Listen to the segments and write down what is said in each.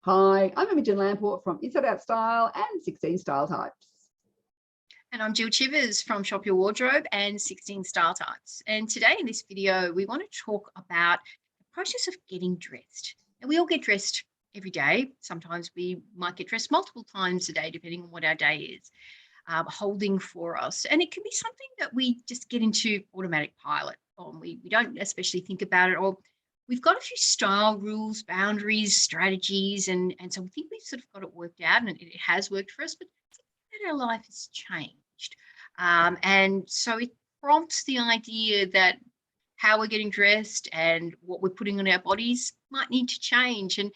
Hi, I'm Imogen Lamport from Inside Out Style and 16 Style Types. And I'm Jill Chivers from Shop Your Wardrobe and 16 Style Types. And today in this video, we want to talk about the process of getting dressed. And we all get dressed every day. Sometimes we might get dressed multiple times a day, depending on what our day is holding for us. And it can be something that we just get into automatic pilot on. We don't especially think about it, or we've got a few style rules, boundaries, strategies, and so we think we've sort of got it worked out, and it has worked for us, but that our life has changed. And so it prompts the idea that how we're getting dressed and what we're putting on our bodies might need to change. And,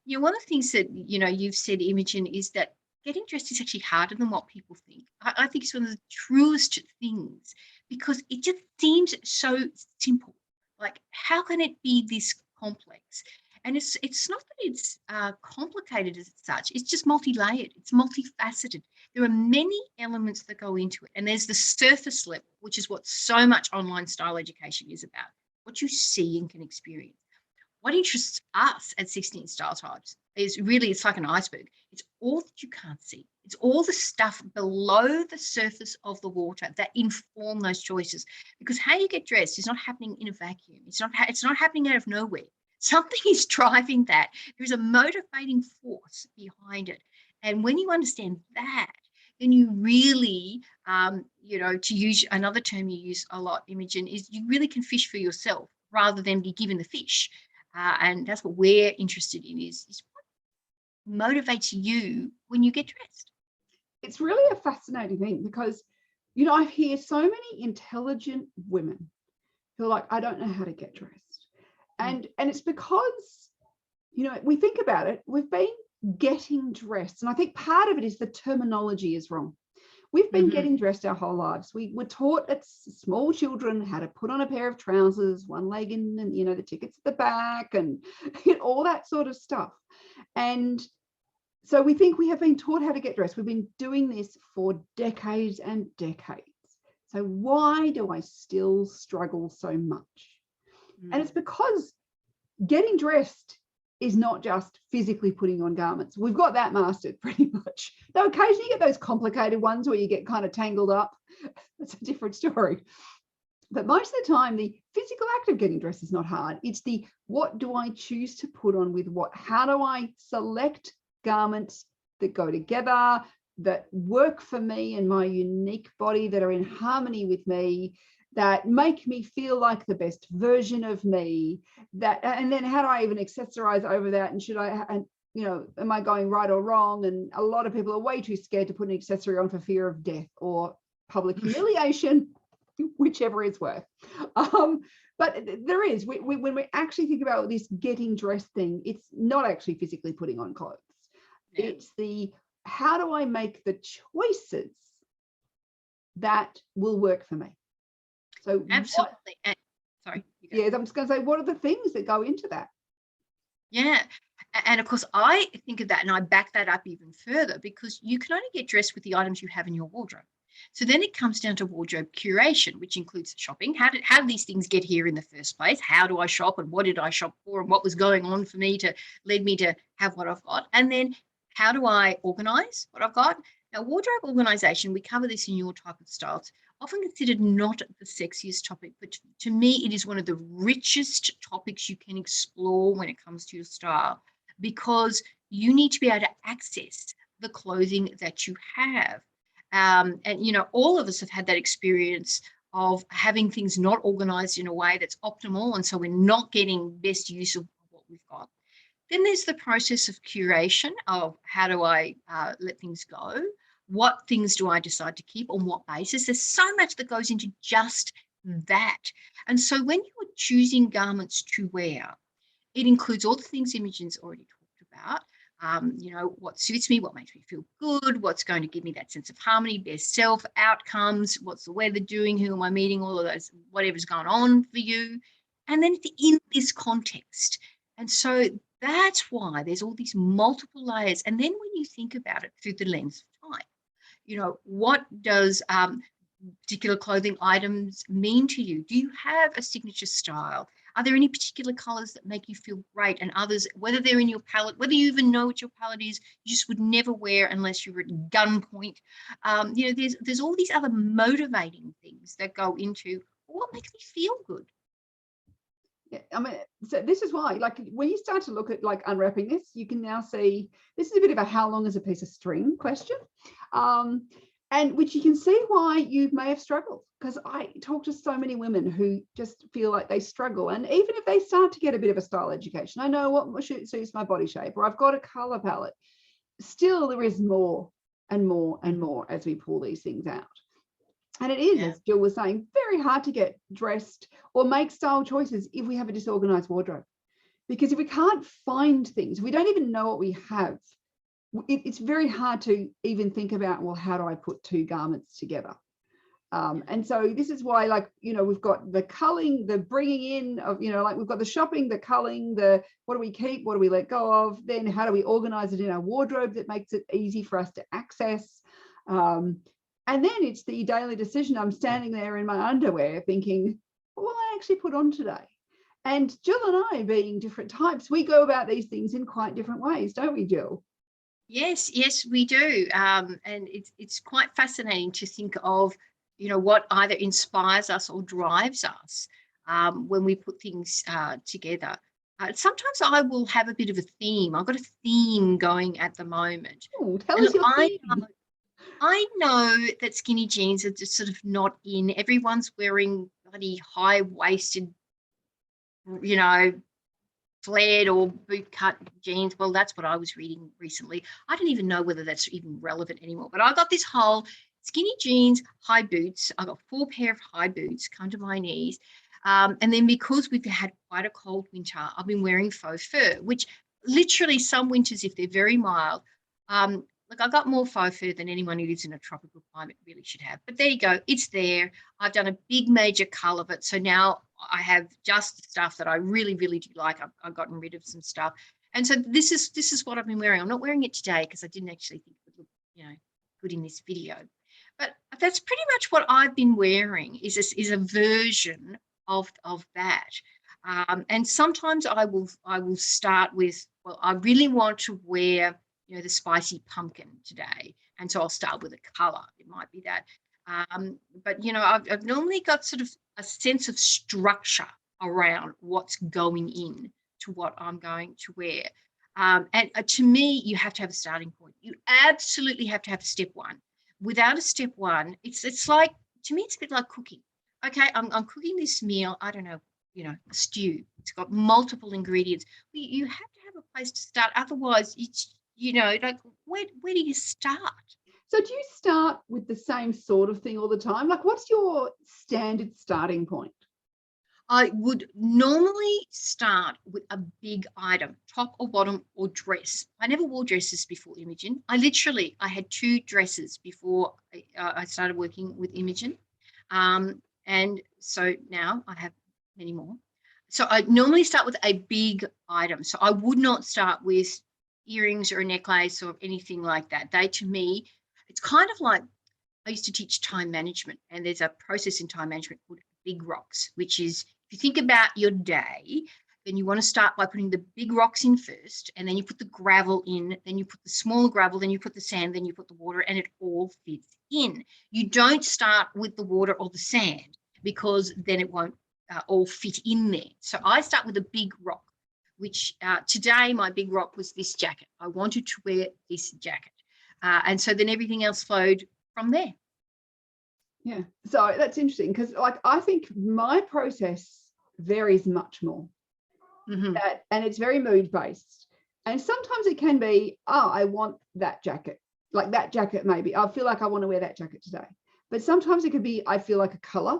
one of the things that, you've said, Imogen, is that getting dressed is actually harder than what people think. I think it's one of the truest things because it just seems so simple. Like, how can it be this complex? And it's not that it's complicated as such. It's just multi-layered. It's multifaceted. There are many elements that go into it. And there's the surface level, which is what so much online style education is about, what you see and can experience. What interests us at 16 Style Types is really, it's like an iceberg. It's all that you can't see. It's all the stuff below the surface of the water that inform those choices. Because how you get dressed is not happening in a vacuum. It's not happening out of nowhere. Something is driving that. There's a motivating force behind it. And when you understand that, then you really, to use another term you use a lot, Imogen, is you really can fish for yourself rather than be given the fish. And that's what we're interested in is what motivates you when you get dressed. It's really a fascinating thing because, I hear so many intelligent women who are like, I don't know how to get dressed. And it's because, we think about it, we've been getting dressed. And I think part of it is the terminology is wrong. We've been getting dressed our whole lives. We were taught as small children how to put on a pair of trousers, one leg in, and, the tickets at the back and all that sort of stuff. And so we think we have been taught how to get dressed. We've been doing this for decades and decades. So why do I still struggle so much? And it's because getting dressed is not just physically putting on garments. We've got that mastered pretty much. Though occasionally you get those complicated ones where you get kind of tangled up. That's a different story. But most of the time, the physical act of getting dressed is not hard. It's the what do I choose to put on with what? How do I select garments that go together, that work for me and my unique body, that are in harmony with me, that make me feel like the best version of me, and then how do I even accessorize over that? And should I, am I going right or wrong? And a lot of people are way too scared to put an accessory on for fear of death or public humiliation, whichever is worse. But there is, when we actually think about this getting dressed thing, it's not actually physically putting on clothes. Yeah. It's the, how do I make the choices that will work for me? So absolutely. Sorry. Yeah, I'm just going to say, what are the things that go into that? Yeah. And of course, I think of that and I back that up even further because you can only get dressed with the items you have in your wardrobe. So then it comes down to wardrobe curation, which includes shopping. How did these things get here in the first place? How do I shop and what did I shop for and what was going on for me to lead me to have what I've got? And then how do I organize what I've got? Now, wardrobe organization, we cover this in your type of styles, often considered not the sexiest topic, but to me, it is one of the richest topics you can explore when it comes to your style, because you need to be able to access the clothing that you have. And, all of us have had that experience of having things not organized in a way that's optimal. And so we're not getting best use of what we've got. Then there's the process of curation of how do I let things go? What things do I decide to keep on what basis? There's so much that goes into just that. And so when you are choosing garments to wear, it includes all the things Imogen's already talked about. What suits me, what makes me feel good, what's going to give me that sense of harmony, best self, outcomes, what's the weather doing, who am I meeting, all of those, whatever's going on for you. And then it's in this context. And so that's why there's all these multiple layers. And then when you think about it through the lens of time, what does particular clothing items mean to you? Do you have a signature style? Are there any particular colors that make you feel great, and others, whether they're in your palette, whether you even know what your palette is, you just would never wear unless you were at gunpoint? You know, there's all these other motivating things that go into what makes me feel good. Yeah, I mean, so this is why, like, when you start to look at like unwrapping this, you can now see this is a bit of a how long is a piece of string question, and which you can see why you may have struggled, because I talk to so many women who just feel like they struggle, and even if they start to get a bit of a style education, I know what suits my body shape, or I've got a color palette, still there is more and more and more as we pull these things out. And it is, as Jill was saying, very hard to get dressed or make style choices if we have a disorganized wardrobe. Because if we can't find things, we don't even know what we have, it's very hard to even think about, well, how do I put two garments together? And so this is why, like, you know, we've got the culling, the bringing in of, you know, like we've got the shopping, the culling, the what do we keep, what do we let go of, then how do we organize it in our wardrobe that makes it easy for us to access. And then it's the daily decision. I'm standing there in my underwear thinking, what will I actually put on today? And Jill and I, being different types, we go about these things in quite different ways, don't we, Jill? Yes, we do. And it's quite fascinating to think of, you know, what either inspires us or drives us when we put things together. Sometimes I will have a bit of a theme. I've got a theme going at the moment. Ooh, tell us your theme. I know that skinny jeans are just sort of not in. Everyone's wearing bloody high-waisted, you know, flared or boot-cut jeans. Well, that's what I was reading recently. I don't even know whether that's even relevant anymore. But I got this whole skinny jeans, high boots. I got 4 pair of high boots, come to my knees. And then because we've had quite a cold winter, I've been wearing faux fur, which literally some winters, if they're very mild, look, I got more faux fur than anyone who lives in a tropical climate really should have. But there you go. It's there. I've done a big major cull of it. So now I have just stuff that I really, really do like. I've gotten rid of some stuff. And so this is what I've been wearing. I'm not wearing it today because I didn't actually think it would look, you know, good in this video. But that's pretty much what I've been wearing is a version of that. And sometimes I will start with, well, I really want to wear, you know, the spicy pumpkin today. And so I'll start with a color. It might be that. But, you know, I've normally got sort of a sense of structure around what's going in to what I'm going to wear. And to me, you have to have a starting point. You absolutely have to have step one. Without a step one, it's like, to me, it's a bit like cooking. Okay, I'm cooking this meal, I don't know, you know, a stew. It's got multiple ingredients. You have to have a place to start. Otherwise, it's, you know, like, where do you start? So do you start with the same sort of thing all the time? Like, what's your standard starting point? I would normally start with a big item, top or bottom or dress. I never wore dresses before Imogen. I had 2 dresses before I started working with Imogen. And so now I have many more. So I normally start with a big item. So I would not start with earrings or a necklace or anything like that. They, to me, it's kind of like, I used to teach time management, and there's a process in time management called big rocks, which is, if you think about your day, then you want to start by putting the big rocks in first, and then you put the gravel in, then you put the smaller gravel, then you put the sand, then you put the water, and it all fits in. You don't start with the water or the sand, because then it won't all fit in there. So I start with a big rock, which today my big rock was this jacket. I wanted to wear this jacket. And so then everything else flowed from there. Yeah, so that's interesting, because like I think my process varies much more. And it's very mood based, and sometimes it can be, oh, I want that jacket, like that jacket, maybe I feel like I want to wear that jacket today. But sometimes it could be, I feel like a color.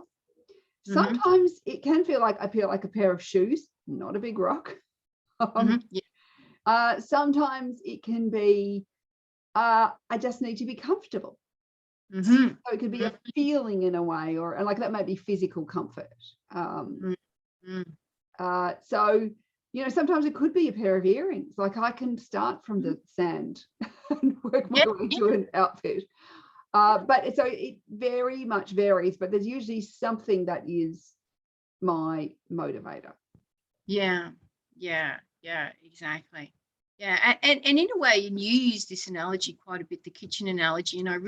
Sometimes it can feel like I feel like a pair of shoes, not a big rock. Sometimes it can be, I just need to be comfortable. So it could be a feeling in a way, and like that might be physical comfort. So, you know, sometimes it could be a pair of earrings. Like I can start from the sand and work my way to an outfit. But so it very much varies, but there's usually something that is my motivator. Yeah, exactly. Yeah, and in a way, and you use this analogy quite a bit, the kitchen analogy, and I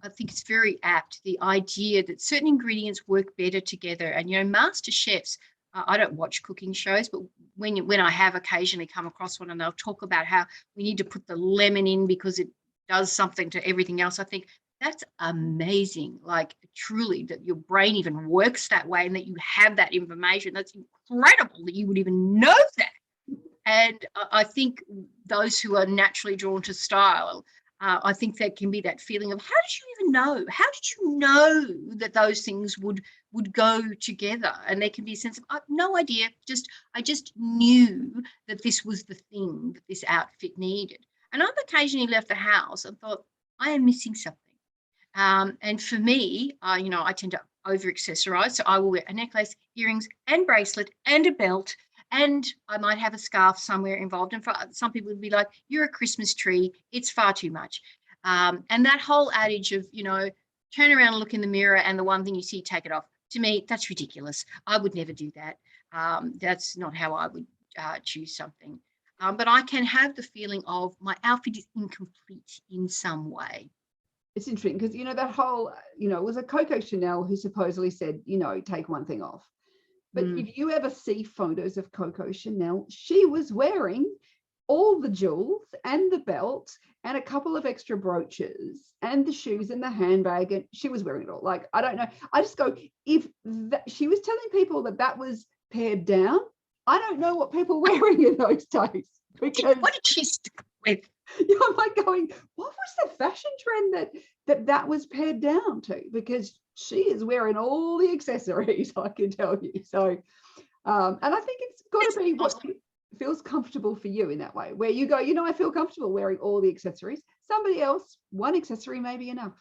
think it's very apt, the idea that certain ingredients work better together. And, master chefs, I don't watch cooking shows, but when I have occasionally come across one and they'll talk about how we need to put the lemon in because it does something to everything else, I think that's amazing. Like, truly, that your brain even works that way and that you have that information. That's incredible that you would even know that. And I think those who are naturally drawn to style, I think there can be that feeling of, how did you even know? How did you know that those things would go together? And there can be a sense of, no idea. I just knew that this was the thing that this outfit needed. And I've occasionally left the house and thought, I am missing something. And for me, I tend to over accessorize. So I will wear a necklace, earrings, and bracelet, and a belt. And I might have a scarf somewhere involved. And for some people, it'd be like, you're a Christmas tree. It's far too much. And that whole adage of, turn around and look in the mirror and the one thing you see, take it off. To me, that's ridiculous. I would never do that. That's not how I would choose something. But I can have the feeling of my outfit is incomplete in some way. It's interesting because, that whole, it was a Coco Chanel who supposedly said, take one thing off. But if you ever see photos of Coco Chanel, she was wearing all the jewels and the belt and a couple of extra brooches and the shoes and the handbag, and she was wearing it all. Like, I don't know. I just go, if she was telling people that was pared down, I don't know what people were wearing in those days. Because what did she stick with? I'm like going, what was the fashion trend that was pared down to? Because she is wearing all the accessories, I can tell you. So, and I think it's got to be what feels comfortable for you in that way, where you go, I feel comfortable wearing all the accessories. Somebody else, one accessory may be enough.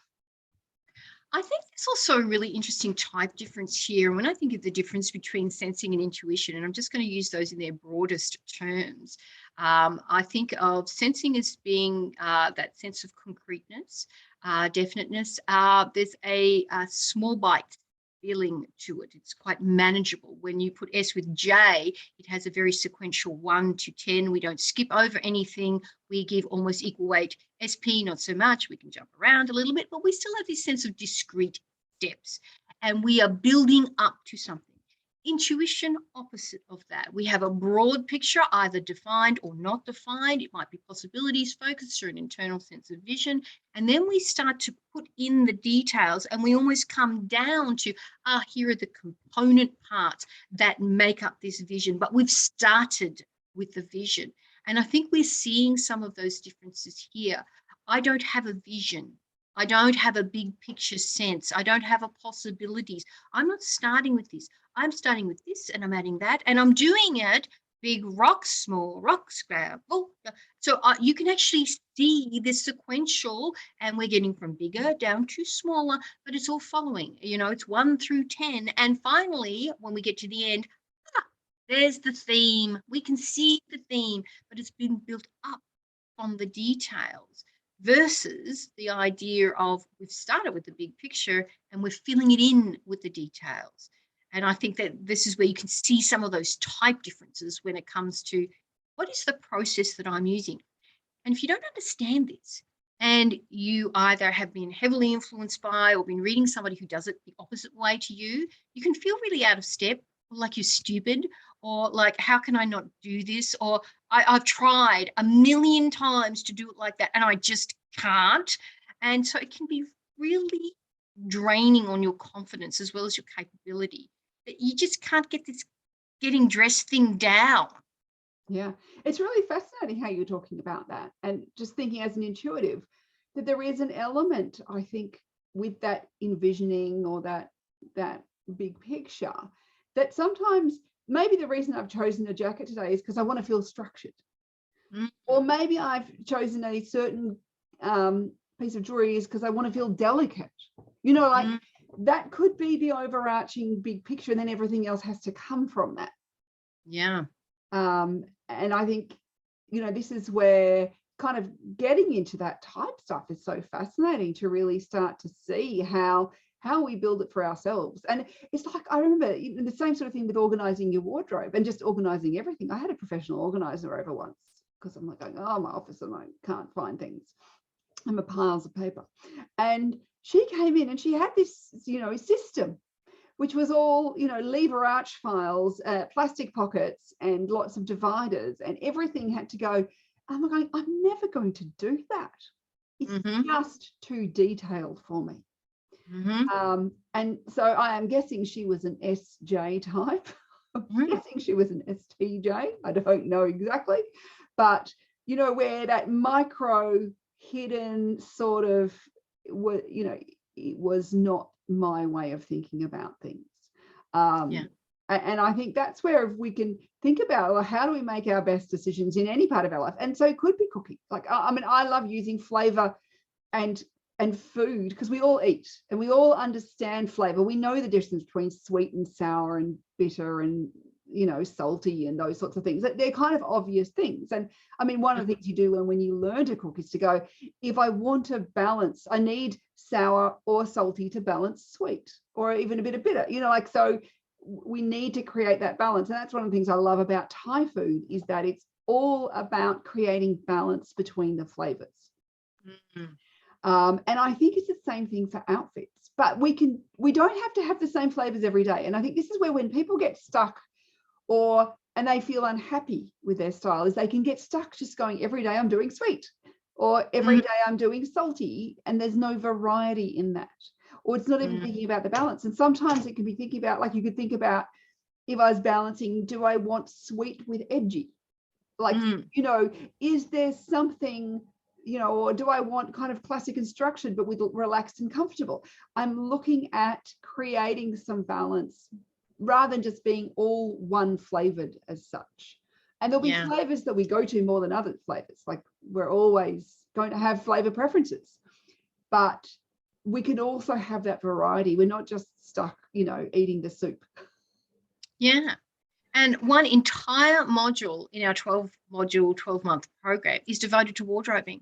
I think there's also a really interesting type difference here. And when I think of the difference between sensing and intuition, and I'm just going to use those in their broadest terms, I think of sensing as being that sense of concreteness, definiteness. There's a small bite feeling to it. It's quite manageable. When you put S with J, it has a very sequential 1 to 10. We don't skip over anything. We give almost equal weight. SP, not so much. We can jump around a little bit, but we still have this sense of discrete steps, and we are building up to something. Intuition, opposite of that. We have a broad picture, either defined or not defined. It might be possibilities focused or an internal sense of vision. And then we start to put in the details, and we almost come down to, here are the component parts that make up this vision. But we've started with the vision. And I think we're seeing some of those differences here. I don't have a vision. I don't have a big picture sense. I don't have a possibilities. I'm not starting with this. I'm starting with this, and I'm adding that, and I'm doing it big rocks, small rocks, gravel. So you can actually see the sequential, and we're getting from bigger down to smaller, but it's all following. It's 1 through 10, and finally, when we get to the end, there's the theme. We can see the theme, but it's been built up from the details versus the idea of we've started with the big picture and we're filling it in with the details. And I think that this is where you can see some of those type differences when it comes to what is the process that I'm using. And if you don't understand this, and you either have been heavily influenced by or been reading somebody who does it the opposite way to you, you can feel really out of step, or like you're stupid, or like, how can I not do this? Or I've tried a million times to do it like that, and I just can't. And so it can be really draining on your confidence as well as your capability, that you just can't get this getting dressed thing down. Yeah, it's really fascinating how you're talking about that, and just thinking as an intuitive that there is an element, I think, with that envisioning or that big picture, that sometimes maybe the reason I've chosen a jacket today is because I want to feel structured. Mm-hmm. Or maybe I've chosen a certain piece of jewelry is because I want to feel delicate. Like that could be the overarching big picture, and then everything else has to come from that. Yeah. And I think, this is where kind of getting into that type stuff is so fascinating, to really start to see how how we build it for ourselves. And it's like, I remember the same sort of thing with organizing your wardrobe and just organizing everything. I had a professional organizer over once because I'm like going, oh, my office, and I can't find things. I'm a piles of paper. And she came in and she had this, system, which was all, lever arch files, plastic pockets, and lots of dividers, and everything had to go. I'm going, I'm never going to do that. It's just too detailed for me. And so I am guessing she was an SJ type. I'm guessing she was an STJ. I don't know exactly. But, where that micro hidden sort of, it was not my way of thinking about things. And I think that's where we can think about, well, how do we make our best decisions in any part of our life? And so it could be cooking. Like, I mean, I love using flavor and food because we all eat and we all understand flavor. We know the difference between sweet and sour and bitter and, salty and those sorts of things. They're kind of obvious things. And I mean, one of the things you do when you learn to cook is to go, if I want to balance, I need sour or salty to balance sweet or even a bit of bitter, so we need to create that balance. And that's one of the things I love about Thai food is that it's all about creating balance between the flavors. And I think it's the same thing for outfits, but we don't have to have the same flavors every day. And I think this is where when people get stuck and they feel unhappy with their style, is they can get stuck just going, every day I'm doing sweet or every day I'm doing salty, and there's no variety in that. Or it's not even thinking about the balance. And sometimes it can be thinking about, like, you could think about, if I was balancing, do I want sweet with edgy? Like, is there something, or do I want kind of classic and structured, but with relaxed and comfortable? I'm looking at creating some balance rather than just being all one flavored as such. And there'll be flavors that we go to more than other flavors. Like, we're always going to have flavor preferences, but we can also have that variety. We're not just stuck, eating the soup. Yeah. And one entire module in our 12-month program is devoted to wardrobing.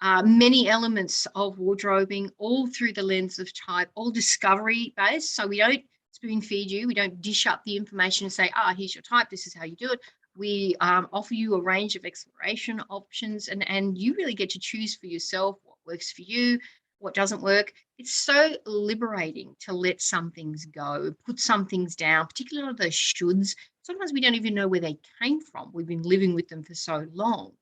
Many elements of wardrobing, all through the lens of type, all discovery based. So we don't spoon feed you. We don't dish up the information and say, here's your type, this is how you do it. We offer you a range of exploration options, and you really get to choose for yourself what works for you, what doesn't work. It's so liberating to let some things go, put some things down, particularly those shoulds. Sometimes we don't even know where they came from. We've been living with them for so long.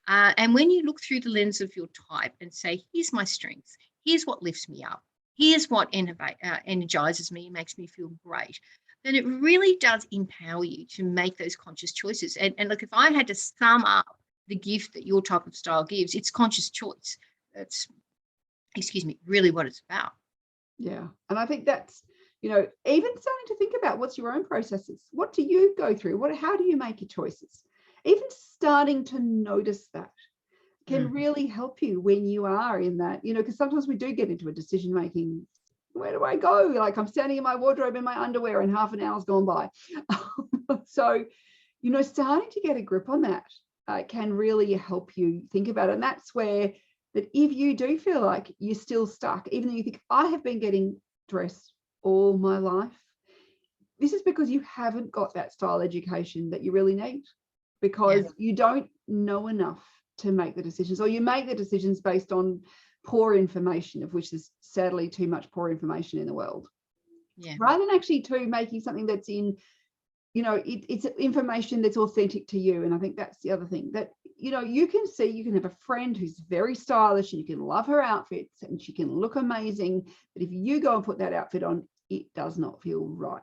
And when you look through the lens of your type and say, here's my strengths, here's what lifts me up, here's what energizes me and makes me feel great, then it really does empower you to make those conscious choices. And look, if I had to sum up the gift that your type of style gives, it's conscious choice. That's, really what it's about. Yeah. And I think that's, even starting to think about what's your own processes. What do you go through? How do you make your choices? Even starting to notice that can really help you when you are in that, because sometimes we do get into a decision making. Where do I go? Like, I'm standing in my wardrobe in my underwear and half an hour's gone by. So, starting to get a grip on that can really help you think about it. And that's where that if you do feel like you're still stuck, even though you think, I have been getting dressed all my life, this is because you haven't got that style education that you really need, because you don't know enough to make the decisions, or you make the decisions based on poor information, of which there's sadly too much poor information in the world. Rather than actually making something that's in, it's information that's authentic to you. And I think that's the other thing that, you can have a friend who's very stylish and you can love her outfits and she can look amazing, but if you go and put that outfit on, it does not feel right.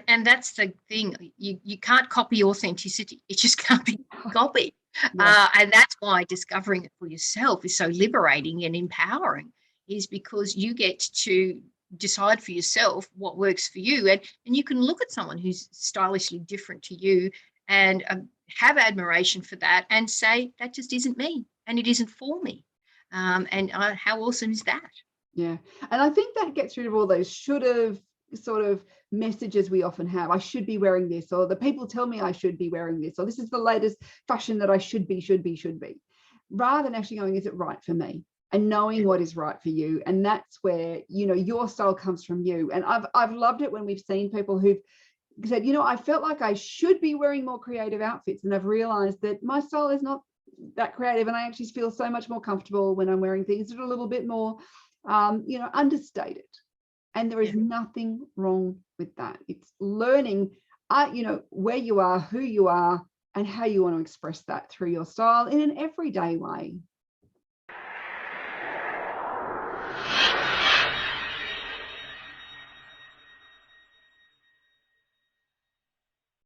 And that's the thing, you can't copy authenticity. It just can't be copied. And that's why discovering it for yourself is so liberating and empowering, is because you get to decide for yourself what works for you. And you can look at someone who's stylishly different to you and have admiration for that and say, that just isn't me and it isn't for me. And how awesome is that? Yeah. And I think that gets rid of all those should have sort of messages we often have. I should be wearing this, or the people tell me I should be wearing this, or this is the latest fashion that I should be. Rather than actually going, is it right for me? and knowing what is right for you. And that's where, you know, your style comes from you. And I've loved it when we've seen people who've said, you know, I felt like I should be wearing more creative outfits, and I've realized that my style is not that creative, and I actually feel so much more comfortable when I'm wearing things that are a little bit more you know, understated. And there is nothing wrong with that. It's learning you know, where you are, who you are, and how you want to express that through your style in an everyday way.